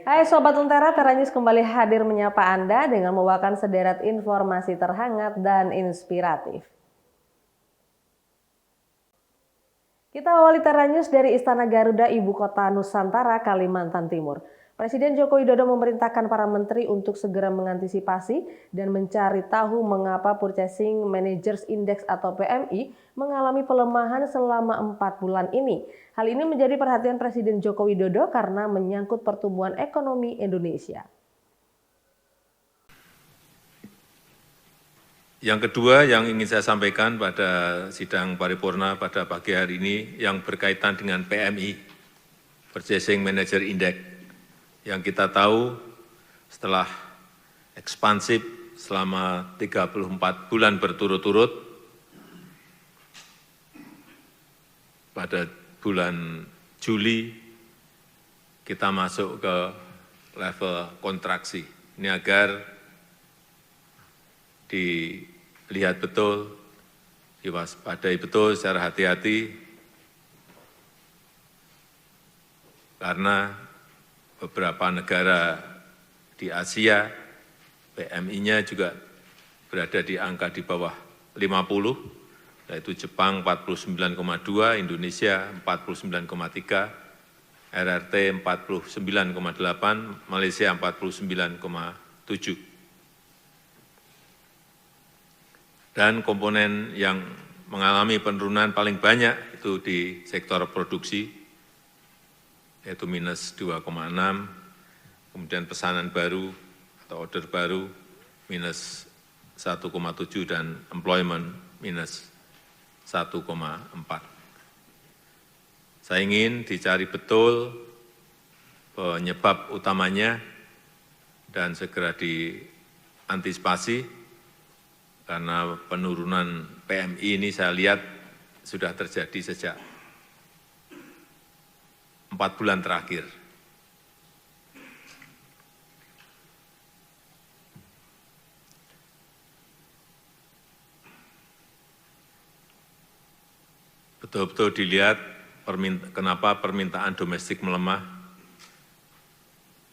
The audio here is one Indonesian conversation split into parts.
Hai Sobat Lentera, Tera News kembali hadir menyapa Anda dengan membawakan sederet informasi terhangat dan inspiratif. Kita awali Tera News dari Istana Garuda, Ibu Kota Nusantara, Kalimantan Timur. Presiden Joko Widodo memerintahkan para menteri untuk segera mengantisipasi dan mencari tahu mengapa Purchasing Managers Index atau PMI mengalami pelemahan selama 4 bulan ini. Hal ini menjadi perhatian Presiden Joko Widodo karena menyangkut pertumbuhan ekonomi Indonesia. Yang kedua yang ingin saya sampaikan pada sidang paripurna pada pagi hari ini yang berkaitan dengan PMI, Purchasing Manager Index, yang kita tahu setelah ekspansif selama 34 bulan berturut-turut, pada bulan Juli kita masuk ke level kontraksi. Ini agar dilihat betul, diwaspadai betul secara hati-hati, karena beberapa negara di Asia, PMI-nya juga berada di angka di bawah 50, yaitu Jepang 49,2, Indonesia 49,3, RRT 49,8, Malaysia 49,7. Dan komponen yang mengalami penurunan paling banyak itu di sektor produksi, yaitu minus 2,6, kemudian pesanan baru atau order baru minus 1,7, dan employment minus 1,4. Saya ingin dicari betul penyebab utamanya dan segera diantisipasi, karena penurunan PMI ini saya lihat sudah terjadi sejak 4 bulan terakhir. Betul-betul dilihat kenapa permintaan domestik melemah,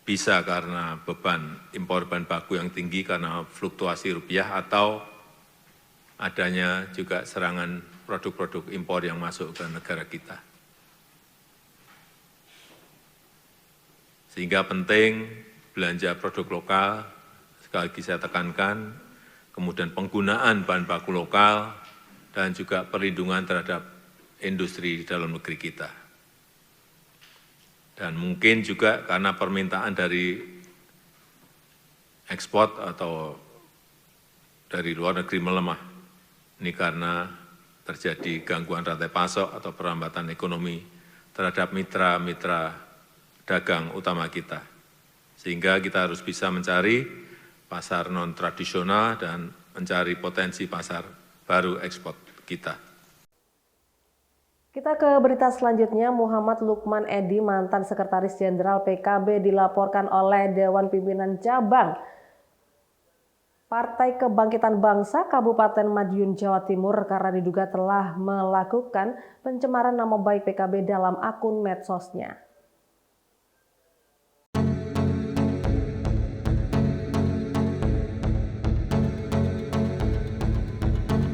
bisa karena beban impor bahan baku yang tinggi karena fluktuasi rupiah, atau adanya juga serangan produk-produk impor yang masuk ke negara kita. Sehingga penting belanja produk lokal, sekali lagi saya tekankan, kemudian penggunaan bahan baku lokal, dan juga perlindungan terhadap industri di dalam negeri kita. Dan mungkin juga karena permintaan dari ekspor atau dari luar negeri melemah. Ini karena terjadi gangguan rantai pasok atau perlambatan ekonomi terhadap mitra-mitra dagang utama kita. Sehingga kita harus bisa mencari pasar non-tradisional dan mencari potensi pasar baru ekspor kita. Kita ke berita selanjutnya. Muhammad Lukman Edy, mantan Sekretaris Jenderal PKB, dilaporkan oleh Dewan Pimpinan Cabang Partai Kebangkitan Bangsa Kabupaten Madiun, Jawa Timur karena diduga telah melakukan pencemaran nama baik PKB dalam akun medsosnya.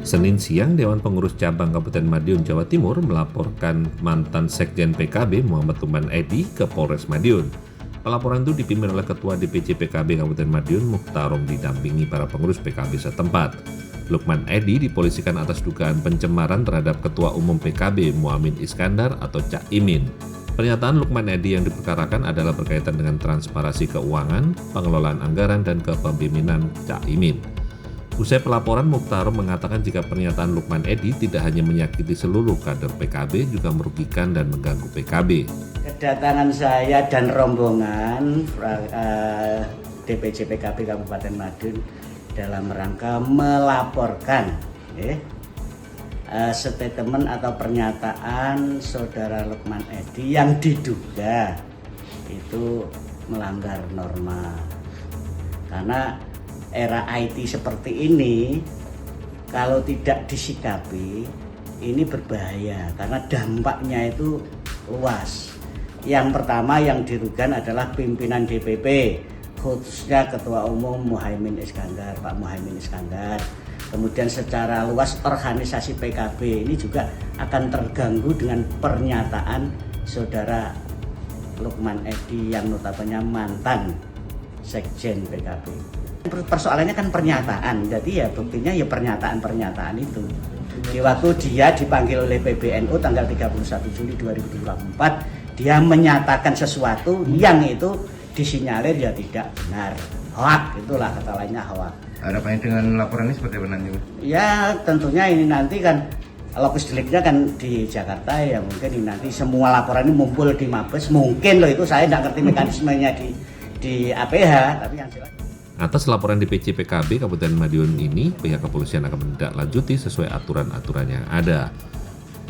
Senin siang, Dewan Pengurus Cabang Kabupaten Madiun, Jawa Timur melaporkan mantan Sekjen PKB Muhammad Lukman Edy ke Polres Madiun. Pelaporan itu dipimpin oleh Ketua DPC PKB Kabupaten Madiun, Mukhtarom, didampingi para pengurus PKB setempat. Lukman Edy dipolisikan atas dugaan pencemaran terhadap Ketua Umum PKB Muhammad Iskandar atau Cak Imin. Pernyataan Lukman Edy yang diperkarakan adalah berkaitan dengan transparansi keuangan, pengelolaan anggaran, dan kepemimpinan Cak Imin. Usai pelaporan, Mukhtarom mengatakan jika pernyataan Lukman Edy tidak hanya menyakiti seluruh kader PKB, juga merugikan dan mengganggu PKB. Kedatangan saya dan rombongan DPC PKB Kabupaten Madiun dalam rangka melaporkan statement atau pernyataan Saudara Lukman Edy yang diduga itu melanggar norma. Karena era IT seperti ini, kalau tidak disikapi, ini berbahaya karena dampaknya itu luas. Yang pertama yang dirugikan adalah pimpinan DPP, khususnya Ketua Umum Pak Muhaimin Iskandar. Kemudian secara luas organisasi PKB ini juga akan terganggu dengan pernyataan saudara Lukman Edy yang notabene mantan Sekjen PKB. Persoalannya kan pernyataan, jadi ya buktinya ya pernyataan-pernyataan itu. Di waktu dia dipanggil oleh PBNU tanggal 31 Juli 2024, dia menyatakan sesuatu yang itu disinyalir ya tidak benar. Hoak, itulah kata lainnya hoak. Harapannya dengan laporan ini seperti apa nanti? Ya tentunya ini nanti kan lokus deliknya kan di Jakarta, ya mungkin ini nanti semua laporan ini mumpul di Mabes. Mungkin loh, itu saya tidak ngerti mekanismenya di APH, tapi yang jelas. Atas laporan DPC PKB Kabupaten Madiun ini, pihak kepolisian akan menindaklanjuti sesuai aturan-aturan yang ada.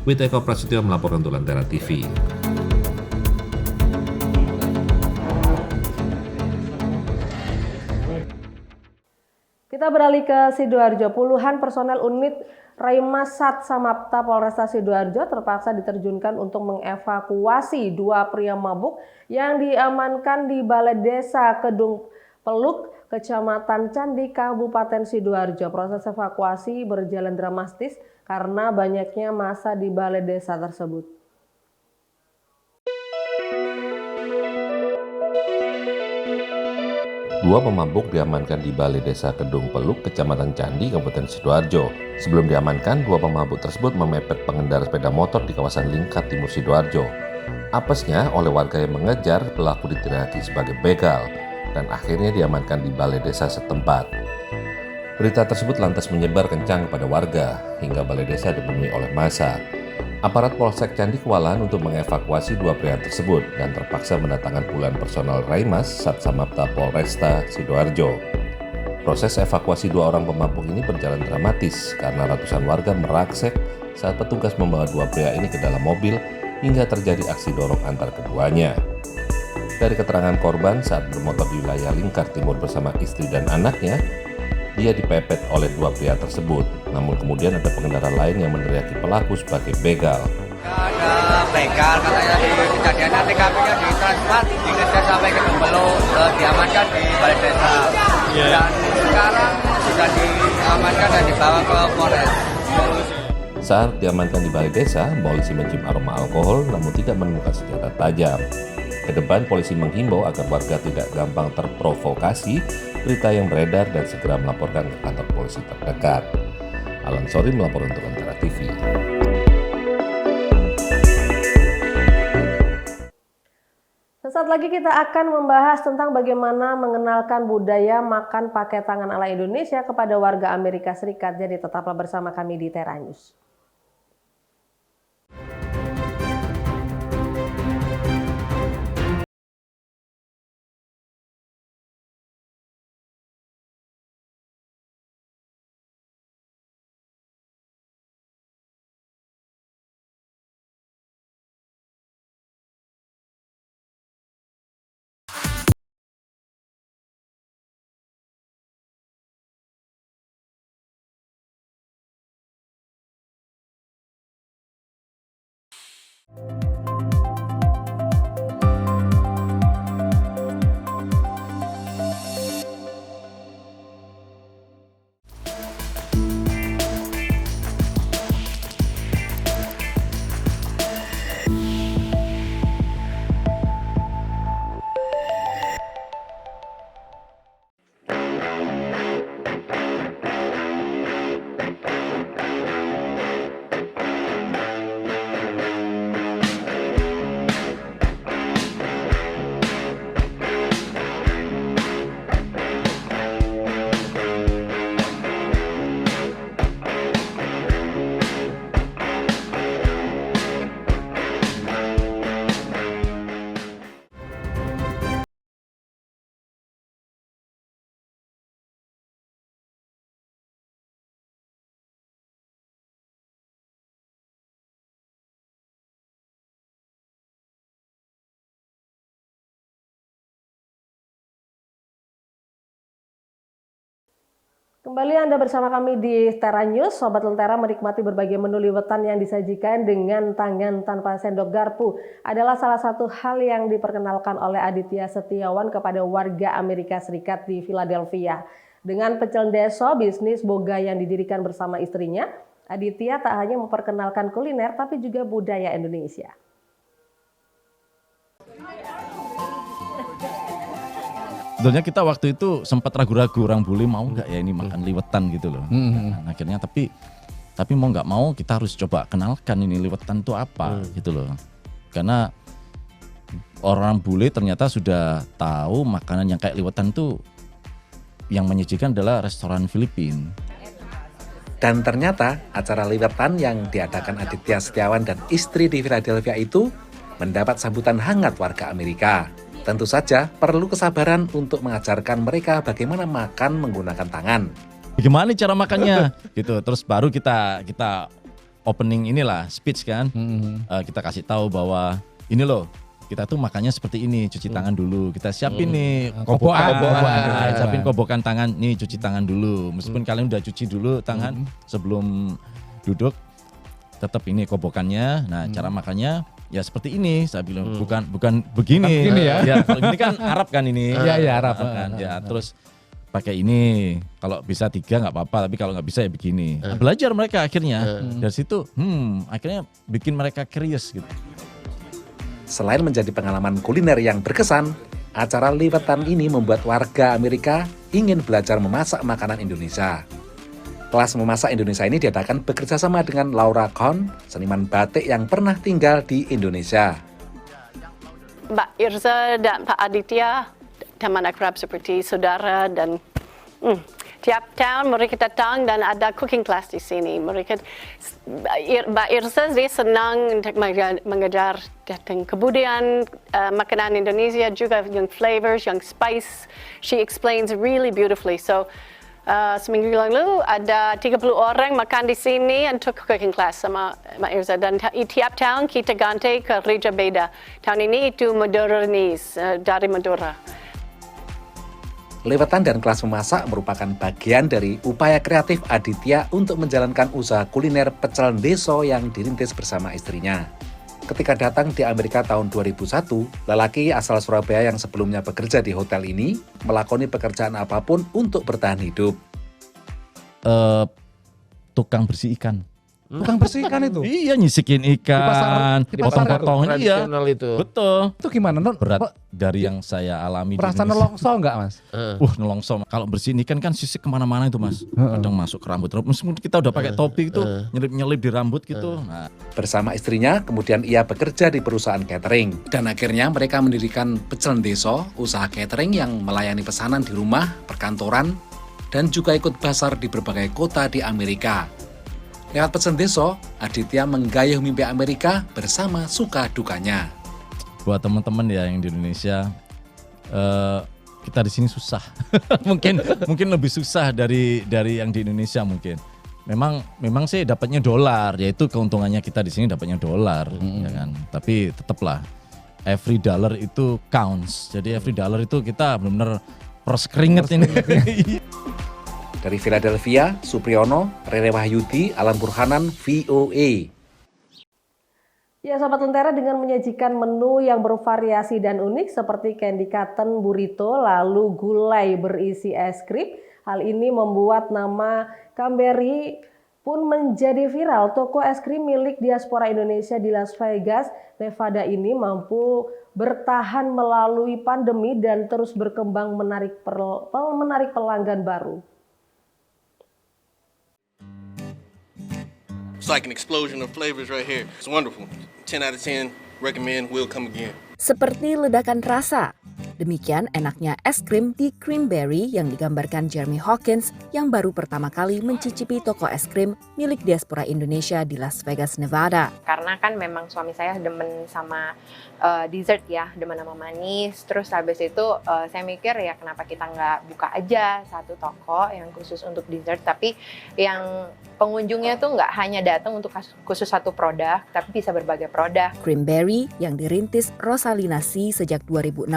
Witeko Prasetyo melaporkan untuk Lentera TV. Kita beralih ke Sidoarjo. Puluhan personel unit Raimas Sat Samapta Polresta Sidoarjo terpaksa diterjunkan untuk mengevakuasi dua pria mabuk yang diamankan di Balai Desa Kedung Peluk, Kecamatan Candi, Kabupaten Sidoarjo. Proses evakuasi berjalan dramatis karena banyaknya massa di Balai Desa tersebut. Dua pemabuk diamankan di Balai Desa Kedung Peluk, Kecamatan Candi, Kabupaten Sidoarjo. Sebelum diamankan, dua pemabuk tersebut memepet pengendara sepeda motor di kawasan Lingkar Timur Sidoarjo. Apesnya, oleh warga yang mengejar, pelaku diteriaki sebagai begal dan akhirnya diamankan di Balai Desa setempat. Berita tersebut lantas menyebar kencang kepada warga hingga Balai Desa dipenuhi oleh massa. Aparat Polsek Candi kewalahan untuk mengevakuasi dua pria tersebut dan terpaksa mendatangkan puluhan personel Raimas Sat Samapta Polresta Sidoarjo. Proses evakuasi dua orang pemabuk ini berjalan dramatis karena ratusan warga merangsek saat petugas membawa dua pria ini ke dalam mobil hingga terjadi aksi dorong antar keduanya. Dari keterangan korban saat bermotor di wilayah Lingkar Timur bersama istri dan anaknya, dia dipepet oleh dua pria tersebut. Namun kemudian ada pengendara lain yang meneriaki pelaku sebagai begal. Ada begal, katanya di kejadiannya TKP-nya ditransfer, dikejar sampai ke Peluk, diamankan di Balai Desa. Dan sekarang sudah diamankan dan dibawa ke Polres. Saat diamankan di Balai Desa, polisi mencium aroma alkohol namun tidak menemukan senjata tajam. Kedepan polisi menghimbau agar warga tidak gampang terprovokasi berita yang beredar dan segera melaporkan ke kantor polisi terdekat. Alan Sori melaporkan untuk Lentera TV. Sesaat lagi kita akan membahas tentang bagaimana mengenalkan budaya makan pakai tangan ala Indonesia kepada warga Amerika Serikat. Jadi tetaplah bersama kami di Tera News. Kembali Anda bersama kami di Tera News. Sobat Lentera, menikmati berbagai menu liwetan yang disajikan dengan tangan tanpa sendok garpu adalah salah satu hal yang diperkenalkan oleh Aditya Setiawan kepada warga Amerika Serikat di Philadelphia. Dengan pecel deso, bisnis boga yang didirikan bersama istrinya, Aditya tak hanya memperkenalkan kuliner tapi juga budaya Indonesia. Sebetulnya kita waktu itu sempat ragu-ragu, orang bule mau nggak ya ini makan liwetan gitu loh. Nah, akhirnya tapi mau nggak mau kita harus coba kenalkan ini liwetan itu apa gitu loh. Karena orang bule ternyata sudah tahu makanan yang kayak liwetan itu yang menyajikan adalah restoran Filipina. Dan ternyata acara liwetan yang diadakan Aditya Setiawan dan istri di Philadelphia itu mendapat sambutan hangat warga Amerika. Tentu saja perlu kesabaran untuk mengajarkan mereka bagaimana makan menggunakan tangan. Gimana cara makannya gitu. Terus baru kita opening inilah speech kan. Kita kasih tahu bahwa ini loh, kita tuh makannya seperti ini, cuci tangan dulu. Kita siapin nih kobokan. Siapin kobokan tangan, nih cuci tangan dulu. Meskipun kalian udah cuci dulu tangan sebelum duduk, tetap ini kobokannya. Nah, cara makannya ya seperti ini. Saya bilang bukan begini. Ya, kalau ini kan Arab kan ini. Iya, Arab kan. Ya, terus pakai ini. Kalau bisa 3 nggak apa-apa, tapi kalau nggak bisa ya begini. Nah, belajar mereka akhirnya. Dari situ akhirnya bikin mereka curious gitu. Selain menjadi pengalaman kuliner yang berkesan, acara liwetan ini membuat warga Amerika ingin belajar memasak makanan Indonesia. Kelas memasak Indonesia ini diadakan bekerja sama dengan Laura Kohn, seniman batik yang pernah tinggal di Indonesia. Mbak Irza dan Pak Aditya, teman akrab seperti saudara dan tiap tahun mereka datang dan ada cooking class di sini. Mbak Irza dia senang untuk mengajar tentang kebudayaan makanan Indonesia juga yang flavors, yang spice. She explains really beautifully. So seminggu lalu ada 30 orang makan di sini untuk cooking class sama Mbak Irza, dan tiap tahun kita ganti ke gereja beda. Tahun ini itu Modernis dari Madura. Liwetan dan kelas memasak merupakan bagian dari upaya kreatif Aditya untuk menjalankan usaha kuliner pecel deso yang dirintis bersama istrinya. Ketika datang di Amerika tahun 2001, lelaki asal Surabaya yang sebelumnya bekerja di hotel ini melakoni pekerjaan apapun untuk bertahan hidup. Tukang bersih ikan. Tukang bersih ikan itu? Iya, nyisikin ikan, potong-potong. Iya, itu. Betul. Itu gimana? Berat dari yang saya alami. Merasa nelongso enggak, Mas? Nelongso. Kalau bersihin ikan kan sisik kemana-mana itu, Mas. Kadang masuk ke rambut. Meskipun kita udah pakai topi itu, nyelip-nyelip di rambut gitu. Nah. Bersama istrinya, kemudian ia bekerja di perusahaan catering. Dan akhirnya mereka mendirikan Pecel Deso, usaha catering yang melayani pesanan di rumah, perkantoran, dan juga ikut basar di berbagai kota di Amerika. Lewat Pecel Deso, Aditya menggayuh mimpi Amerika bersama suka dukanya. Buat teman-teman ya yang di Indonesia, kita di sini susah. mungkin lebih susah dari yang di Indonesia mungkin. Memang sih dapatnya dolar, yaitu keuntungannya kita di sini dapatnya dolar, ya kan. Tapi tetaplah every dollar itu counts. Jadi every dollar itu kita benar-benar peres keringet ini. Dari Philadelphia, Supriyono, Rere Wahyudi, Alan Burhanan, VOA. Ya, Sobat Lentera, dengan menyajikan menu yang bervariasi dan unik seperti candy cotton burrito, lalu gulai berisi es krim, hal ini membuat nama Cranberry pun menjadi viral. Toko es krim milik diaspora Indonesia di Las Vegas, Nevada ini mampu bertahan melalui pandemi dan terus berkembang menarik pelanggan baru. It's like an explosion of flavors right here. It's wonderful. 10 out of 10. Recommend. Will come again. Seperti ledakan rasa. Demikian enaknya es krim di Cranberry yang digambarkan Jeremy Hawkins yang baru pertama kali mencicipi toko es krim milik diaspora Indonesia di Las Vegas, Nevada. Karena kan memang suami saya demen sama dessert ya, demen sama manis. Terus habis itu saya mikir ya kenapa kita nggak buka aja satu toko yang khusus untuk dessert, tapi yang pengunjungnya tuh nggak hanya datang untuk khusus satu produk, tapi bisa berbagai produk. Cranberry yang dirintis Rosalina C sejak 2016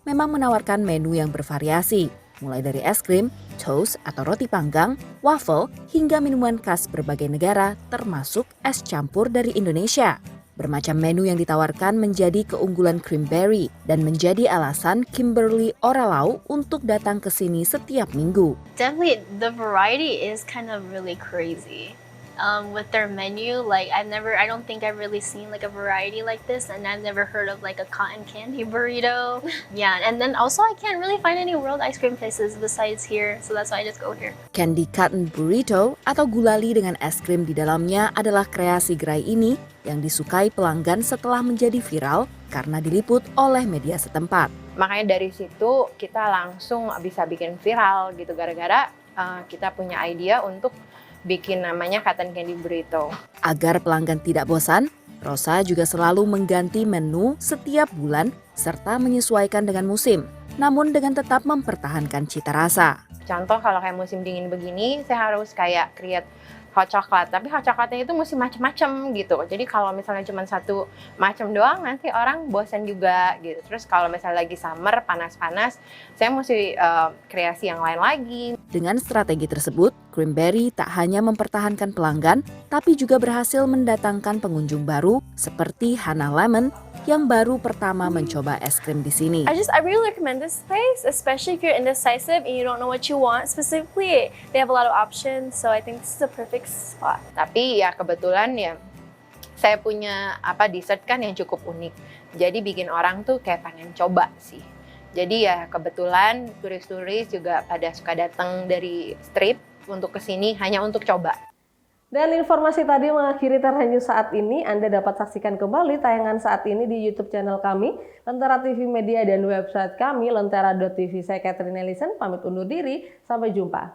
memang menawarkan menu yang bervariasi. mulai dari es krim, toast atau roti panggang, waffle, hingga minuman khas berbagai negara termasuk es campur dari Indonesia. Bermacam menu yang ditawarkan menjadi keunggulan Creamberry dan menjadi alasan Kimberly Oralau untuk datang ke sini setiap minggu. Definitely, the variety is kind of really crazy. With their menu, like I don't think I've really seen like a variety like this, and I've never heard of like a cotton candy burrito. Yeah, and then also I can't really find any world ice cream places besides here, so that's why I just go here. Candy cotton burrito atau gulali dengan es krim di dalamnya adalah kreasi gerai ini yang disukai pelanggan setelah menjadi viral karena diliput oleh media setempat. Makanya dari situ kita langsung bisa bikin viral gitu gara-gara kita punya ide untuk bikin namanya cotton candy burrito. Agar pelanggan tidak bosan, Rosa juga selalu mengganti menu setiap bulan serta menyesuaikan dengan musim, namun dengan tetap mempertahankan cita rasa. Contoh kalau kayak musim dingin begini, saya harus kayak create hot coklat, tapi hot coklatnya itu mesti macam-macam gitu. Jadi kalau misalnya cuma satu macam doang, nanti orang bosan juga gitu. Terus kalau misalnya lagi summer, panas-panas, saya mesti kreasi yang lain lagi. Dengan strategi tersebut, Creamberry tak hanya mempertahankan pelanggan, tapi juga berhasil mendatangkan pengunjung baru seperti Hannah Lemon yang baru pertama mencoba es krim di sini. I really recommend this place, especially if you're indecisive and you don't know what you want specifically. They have a lot of options, so I think this is a perfect spot. Tapi ya kebetulan ya saya punya dessert kan yang cukup unik. Jadi bikin orang tuh kayak pengen coba sih. Jadi ya kebetulan turis-turis juga pada suka datang dari strip untuk kesini hanya untuk coba. Dan informasi tadi mengakhiri Lentera News saat ini. Anda dapat saksikan kembali tayangan saat ini di YouTube channel kami, Lentera TV Media, dan website kami, lentera.tv. Saya Catherine Ellison, pamit undur diri. Sampai jumpa.